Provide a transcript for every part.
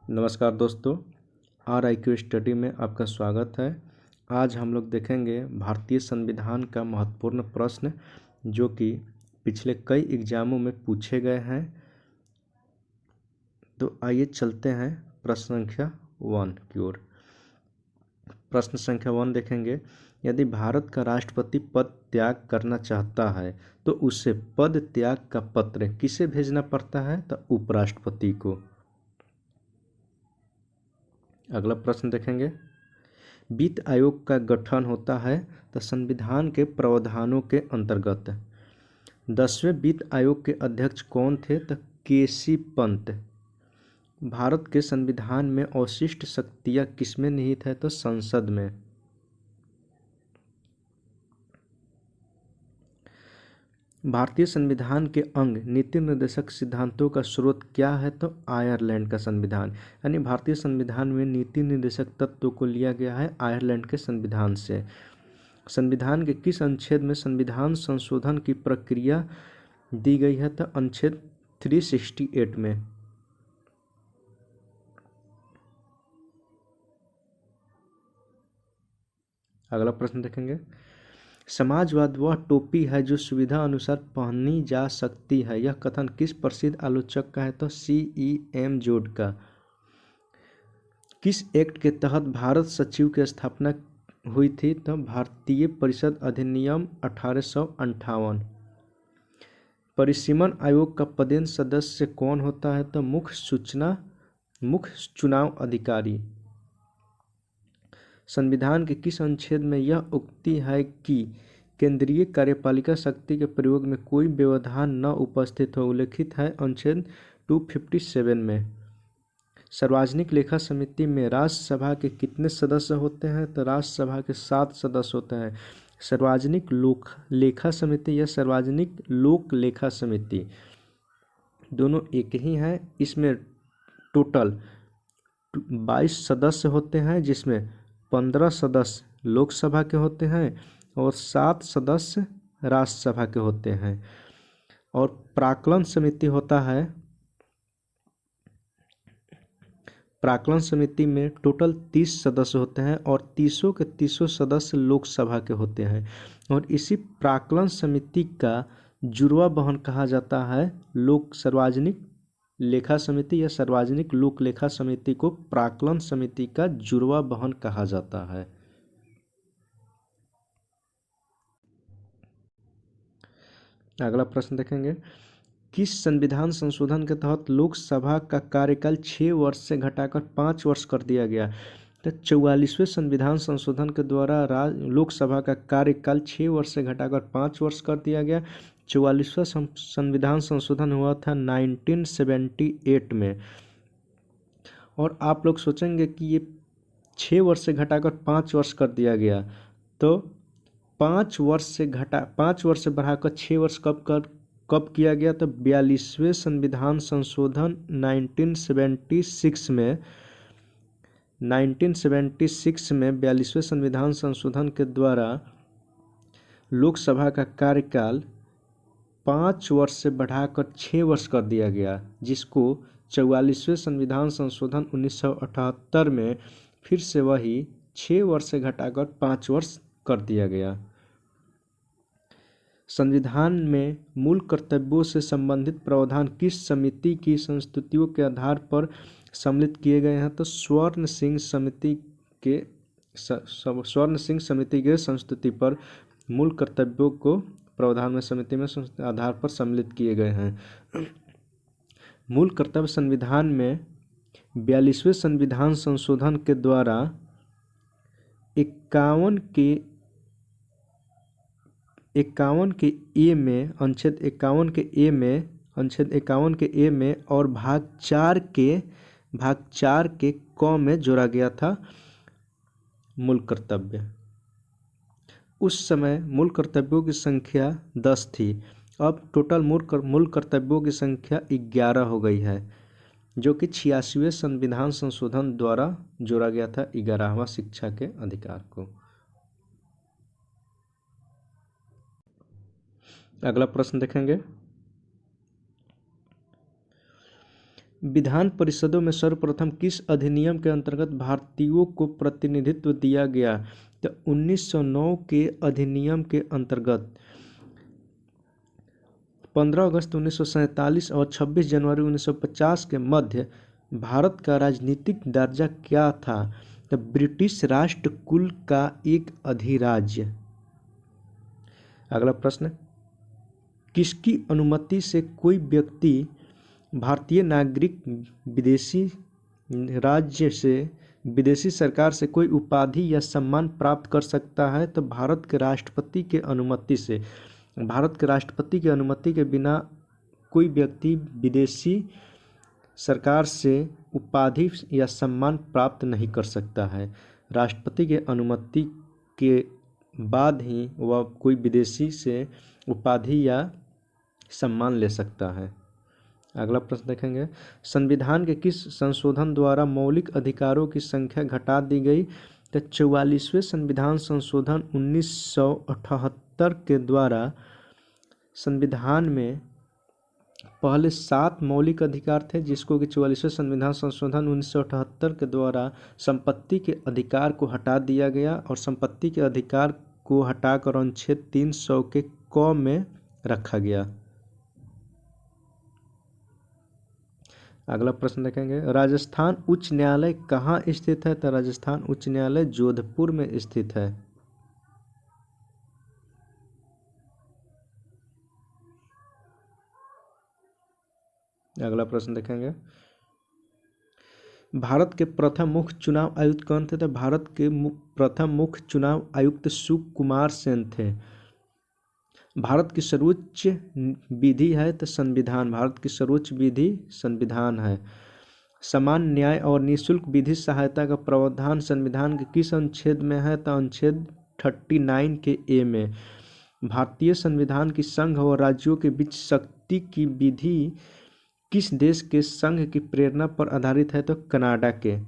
नमस्कार दोस्तों, RIQ study में आपका स्वागत है। आज हम लोग देखेंगे भारतीय संविधान का महत्वपूर्ण प्रश्न जो कि पिछले कई एग्जामों में पूछे गए हैं। तो आइए चलते हैं प्रश्न संख्या 1 की ओर। प्रश्न संख्या 1 देखेंगे, यदि भारत का राष्ट्रपति पद त्याग करना चाहता है तो उसे पद त्याग का पत्र किसे भेजना पड़ता है? तो उपराष्ट्रपति को। अगला प्रश्न देखेंगे, वित्त आयोग का गठन होता है तो संविधान के प्रावधानों के अंतर्गत। 10वें वित्त आयोग के अध्यक्ष कौन थे? तो केसी पंत। भारत के संविधान में अवशिष्ट शक्तियां किसमें निहित है? तो संसद में। भारतीय संविधान के अंग नीति निर्देशक सिद्धांतों का स्रोत क्या है? तो आयरलैंड का संविधान। यानी भारतीय संविधान में नीति निर्देशक तत्वों को लिया गया है आयरलैंड के संविधान से। संविधान के किस अनुच्छेद में संविधान संशोधन की प्रक्रिया दी गई है? तो अनुच्छेद 368 में। अगला प्रश्न देखेंगे, समाजवाद वह टोपी है जो सुविधा अनुसार पहनी जा सकती है। यह कथन किस प्रसिद्ध आलोचक का है? तो CEM जोड का। किस एक्ट के तहत भारत सचिव की स्थापना हुई थी? तो भारतीय परिषद अधिनियम 1858। परिसीमन आयोग का पदेन सदस्य कौन होता है? तो मुख्य चुनाव अधिकारी। संविधान के किस अनुच्छेद में यह उक्ति है कि केंद्रीय कार्यपालिका शक्ति के प्रयोग में कोई व्यवधान न उपस्थित हो? उल्लेखित है अनुच्छेद 257 में। सार्वजनिक लेखा समिति में राज्यसभा के कितने सदस्य होते हैं? तो राज्यसभा के 7 सदस्य होते हैं। सार्वजनिक लोक लेखा समिति या सार्वजनिक लोक लेखा समिति दोनों एक ही हैं। इसमें टोटल 22 सदस्य होते हैं, जिसमें 15 सदस्य लोकसभा के होते हैं और 7 सदस्य राज्यसभा के होते हैं। और प्राक्कलन समिति होता है। प्राक्कलन समिति में टोटल 30 सदस्य होते हैं और 30 के 30 सदस्य लोकसभा के होते हैं। और इसी प्राक्कलन समिति का जुड़वा बहन कहा जाता है सार्वजनिक लेखा समिति या सार्वजनिक लोक लेखा समिति को प्राक्कलन समिति का जुड़वा बहन कहा जाता है। अगला प्रश्न देखेंगे, किस संविधान संशोधन के तहत लोकसभा का कार्यकाल 6 वर्ष से घटाकर 5 वर्ष कर दिया गया? तो 44वें संविधान संशोधन के द्वारा लोकसभा का कार्यकाल 6 वर्ष से घटाकर 5 वर्ष कर दिया गया। 44वां संविधान संशोधन हुआ था 1978 में। और आप लोग सोचेंगे कि ये 6 वर्ष से घटाकर 5 वर्ष कर दिया गया, तो 5 वर्ष से बढ़ाकर 6 वर्ष कब किया गया? तो 42वें संविधान संशोधन 1976 में 42वें संविधान संशोधन के द्वारा लोकसभा का कार्यकाल 5 वर्ष से बढ़ाकर 6 वर्ष कर दिया गया, जिसको 44वें संविधान संशोधन 1978 में फिर से वही 6 वर्ष से घटाकर 5 वर्ष कर दिया गया। संविधान में मूल कर्तव्यों से संबंधित प्रावधान किस समिति की संस्तुतियों के आधार पर सम्मिलित किए गए हैं? तो स्वर्ण सिंह समिति के संस्तुति पर मूल कर्तव्यों को प्रावधान में समिति में आधार पर सम्मिलित किए गए हैं। मूल कर्तव्य संविधान में 42वें संविधान संशोधन के द्वारा 51 के ए में अनुच्छेद 51 के ए में और भाग 4 के क में जोड़ा गया था मूल कर्तव्य। उस समय मूल कर्तव्यों की संख्या 10 थी। अब टोटल मूल कर्तव्यों की संख्या 11 हो गई है, जो कि 86वें संविधान संशोधन द्वारा जोड़ा गया था 11वां शिक्षा के अधिकार को। अगला प्रश्न देखेंगे, विधान परिषदों में सर्वप्रथम किस अधिनियम के अंतर्गत भारतीयों को प्रतिनिधित्व दिया गया? तो 1909 के अधिनियम के अंतर्गत। 15 अगस्त 1947 और 26 जनवरी 1950 के मध्य भारत का राजनीतिक दर्जा क्या था? तो ब्रिटिश राष्ट्रकुल का एक अधिराज्य। अगला प्रश्न, किसकी अनुमति से कोई व्यक्ति भारतीय नागरिक विदेशी राज्य से विदेशी सरकार से कोई उपाधि या सम्मान प्राप्त कर सकता है? तो भारत के राष्ट्रपति के अनुमति से। भारत के राष्ट्रपति की अनुमति के बिना कोई व्यक्ति विदेशी सरकार से उपाधि या सम्मान प्राप्त नहीं कर सकता है। राष्ट्रपति के अनुमति के बाद ही वह कोई विदेशी से उपाधि या सम्मान ले सकता है। अगला प्रश्न देखेंगे, संविधान के किस संशोधन द्वारा मौलिक अधिकारों की संख्या घटा दी गई? तो 44वें संविधान संशोधन 1978 के द्वारा संविधान में पहले 7 मौलिक अधिकार थे, जिसको कि 44वें संविधान संशोधन 1978 के द्वारा संपत्ति के अधिकार को हटा दिया गया और संपत्ति के अधिकार को हटाकर अनुच्छेद 300 के क में रखा गया। अगला प्रश्न देखेंगे, राजस्थान उच्च न्यायालय कहाँ स्थित है? तो राजस्थान उच्च न्यायालय जोधपुर में स्थित है। अगला प्रश्न देखेंगे, भारत के प्रथम मुख्य चुनाव आयुक्त कौन थे? तो भारत के प्रथम मुख्य चुनाव आयुक्त सुकुमार सेन थे। भारत की सर्वोच्च विधि है तो संविधान। भारत की सर्वोच्च विधि संविधान है। समान न्याय और निःशुल्क विधि सहायता का प्रावधान संविधान के किस अनुच्छेद में है? तो अनुच्छेद 39 के ए में। भारतीय संविधान की संघ और राज्यों के बीच शक्ति की विधि किस देश के संघ की प्रेरणा पर आधारित है? तो कनाडा के।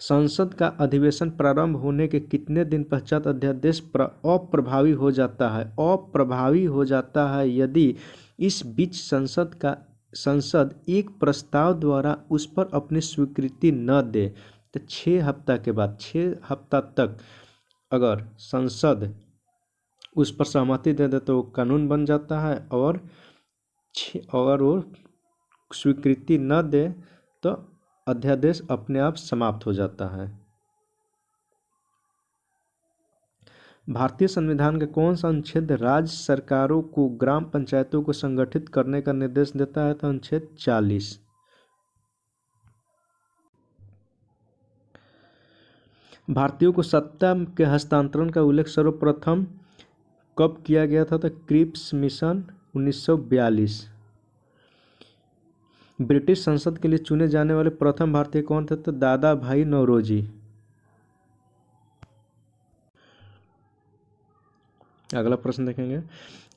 संसद का अधिवेशन प्रारंभ होने के कितने दिन पश्चात अध्यादेश अप्रभावी हो जाता है? अप्रभावी हो जाता है यदि इस बीच संसद एक प्रस्ताव द्वारा उस पर अपनी स्वीकृति न दे। तो 6 हफ्ता के बाद, 6 हफ्ता तक अगर संसद उस पर सहमति दे दे तो कानून बन जाता है, और अगर वो स्वीकृति न दे तो अध्यादेश अपने आप समाप्त हो जाता है। भारतीय संविधान का कौन सा अनुच्छेद राज्य सरकारों को ग्राम पंचायतों को संगठित करने का निर्देश देता है? तो अनुच्छेद 40। भारतीयों को सत्ता के हस्तांतरण का उल्लेख सर्वप्रथम कब किया गया था? तो क्रिप्स मिशन 1942। ब्रिटिश संसद के लिए चुने जाने वाले प्रथम भारतीय कौन थे? तो दादा भाई नौरोजी। अगला प्रश्न देखेंगे,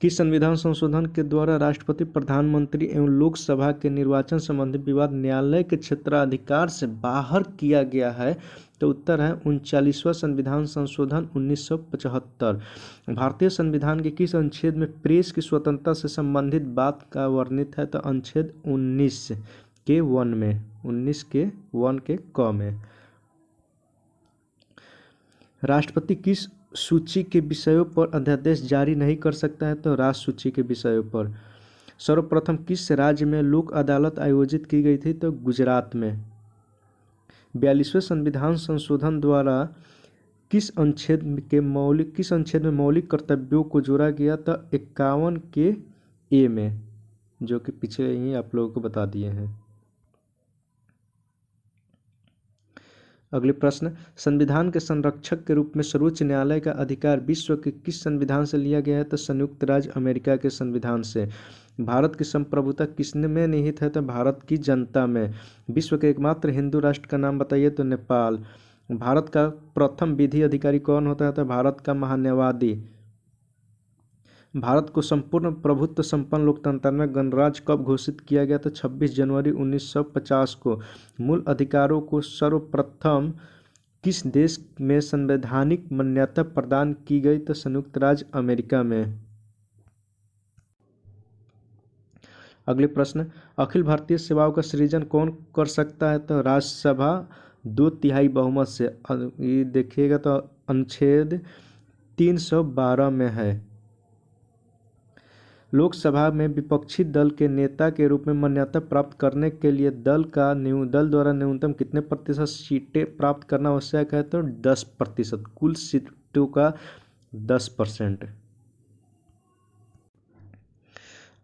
किस संविधान संशोधन के द्वारा राष्ट्रपति, प्रधानमंत्री एवं लोकसभा के निर्वाचन संबंधी विवाद न्यायालय के क्षेत्राधिकार से बाहर किया गया है? तो उत्तर है 39वां संविधान संशोधन 1975। भारतीय संविधान के किस अनुच्छेद में प्रेस की स्वतंत्रता से संबंधित बात का वर्णित है? तो अनुच्छेद 19 के 1 में, 19 के 1 के क में। राष्ट्रपति किस सूची के विषयों पर अध्यादेश जारी नहीं कर सकता है? तो राष्ट्र सूची के विषयों पर। सर्वप्रथम किस राज्य में लोक अदालत आयोजित की गई थी? तो गुजरात में। 42वें संविधान संशोधन द्वारा किस अनुच्छेद में मौलिक कर्तव्यों को जोड़ा गया? तो 51 के ए में, जो कि पीछे ही आप लोगों को बता दिए हैं। अगले प्रश्न, संविधान के संरक्षक के रूप में सर्वोच्च न्यायालय का अधिकार विश्व के किस संविधान से लिया गया है? तो संयुक्त राज्य अमेरिका के संविधान से। भारत की संप्रभुता किसने में निहित है? तो भारत की जनता में। विश्व के एकमात्र हिंदू राष्ट्र का नाम बताइए? तो नेपाल। भारत का प्रथम विधि अधिकारी कौन होता है? तो भारत का महान्यायवादी। भारत को संपूर्ण प्रभुत्व संपन्न लोकतंत्र में गणराज्य कब घोषित किया गया? तो 26 जनवरी 1950 को। मूल अधिकारों को सर्वप्रथम किस देश में संवैधानिक मान्यता प्रदान की गई? तो संयुक्त राज्य अमेरिका में। अगले प्रश्न, अखिल भारतीय सेवाओं का सृजन कौन कर सकता है? तो राज्यसभा 2/3 बहुमत से। ये देखिएगा तो अनुच्छेद 312 में है। लोकसभा में विपक्षी दल के नेता के रूप में मान्यता प्राप्त करने के लिए दल द्वारा न्यूनतम कितने प्रतिशत सीटें प्राप्त करना आवश्यक है? तो 10%, कुल सीटों का 10%।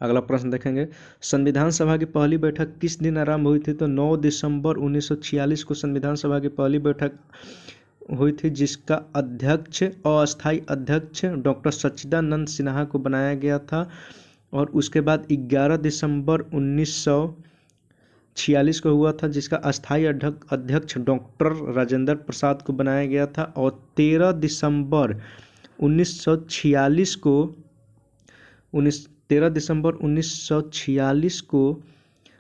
अगला प्रश्न देखेंगे, संविधान सभा की पहली बैठक किस दिन आरंभ हुई थी? तो 9 दिसंबर 1946 को संविधान सभा की पहली बैठक हुई थी, जिसका अध्यक्ष अस्थायी अध्यक्ष डॉक्टर सच्चिदानंद सिन्हा को बनाया गया था। और उसके बाद 11 दिसंबर 1946 को हुआ था, जिसका अस्थायी अध्यक्ष डॉक्टर राजेंद्र प्रसाद को बनाया गया था। और 13 दिसंबर 1946 को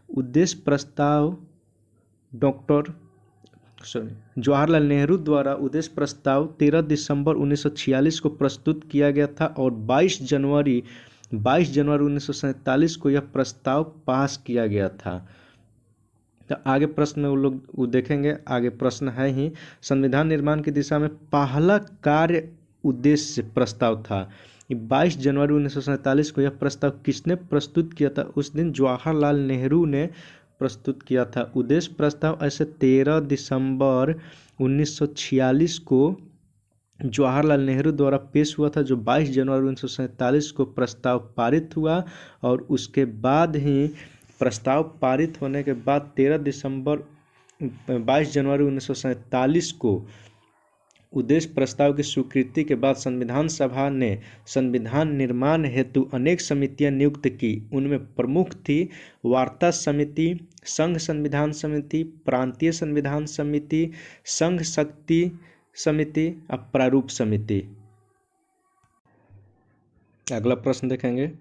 उद्देश्य प्रस्ताव जवाहरलाल नेहरू द्वारा उद्देश्य प्रस्ताव 13 दिसंबर 1946 को प्रस्तुत किया गया था। और 22 जनवरी 1947 को यह प्रस्ताव पास किया गया था। तो आगे प्रश्न वो देखेंगे। आगे प्रश्न है ही, संविधान निर्माण की दिशा में पहला कार्य उद्देश्य प्रस्ताव था। 22 जनवरी 1947 को यह प्रस्ताव किसने प्रस्तुत किया था? उस दिन जवाहरलाल नेहरू ने प्रस्तुत किया था उद्देश्य प्रस्ताव। ऐसे 13 दिसंबर 1946 को जवाहरलाल नेहरू द्वारा पेश हुआ था, जो 22 जनवरी 1947 को प्रस्ताव पारित हुआ। और उसके बाद ही प्रस्ताव पारित होने के बाद 22 जनवरी 1947 को उद्देश्य प्रस्ताव की स्वीकृति के बाद संविधान सभा ने संविधान निर्माण हेतु अनेक समितियां नियुक्त की। उनमें प्रमुख थी वार्ता समिति, संघ संविधान समिति, प्रांतीय संविधान समिति, संघ शक्ति समिति और प्रारूप समिति। अगला प्रश्न देखेंगे,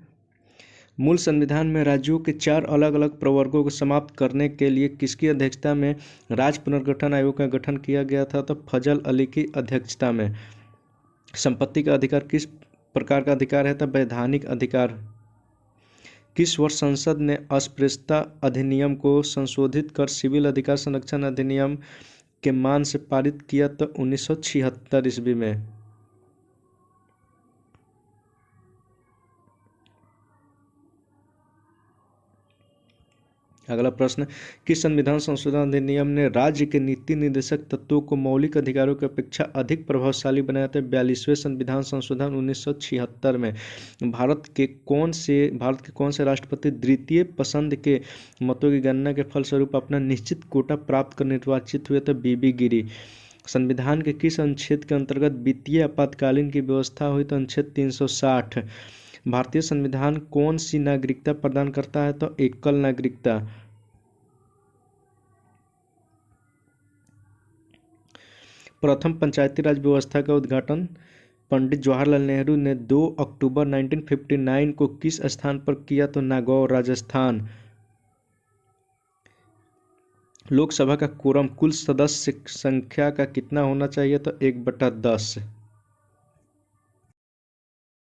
मूल संविधान में राज्यों के 4 अलग अलग प्रवर्गों को समाप्त करने के लिए किसकी अध्यक्षता में राज्य पुनर्गठन आयोग का गठन किया गया था? तो फजल अली की अध्यक्षता में। संपत्ति का अधिकार किस प्रकार का अधिकार है? तो वैधानिक अधिकार। किस वर्ष संसद ने अस्पृश्यता अधिनियम को संशोधित कर सिविल अधिकार संरक्षण अधिनियम के मान से पारित किया? तो 1976 ईस्वी में। अगला प्रश्न, किस संविधान संशोधन अधिनियम ने राज्य के नीति निर्देशक तत्वों को मौलिक अधिकारों की अपेक्षा अधिक प्रभावशाली बनाया था? 42वें संविधान संशोधन 1976 में। भारत के कौन से राष्ट्रपति द्वितीय पसंद के मतों की गणना के फलस्वरूप अपना निश्चित कोटा प्राप्त कर निर्वाचित हुए थे? बीबी गिरी। संविधान के किस अनुच्छेद के अंतर्गत वित्तीय आपातकालीन की व्यवस्था हुई? तो अनुच्छेद 360। भारतीय संविधान कौन सी नागरिकता प्रदान करता है? तो एकल नागरिकता। प्रथम पंचायती राज व्यवस्था का उद्घाटन पंडित जवाहरलाल नेहरू ने 2 अक्टूबर 1959 को किस स्थान पर किया? तो नागौर, राजस्थान। लोकसभा का कोरम कुल सदस्य संख्या का कितना होना चाहिए? तो 1/10।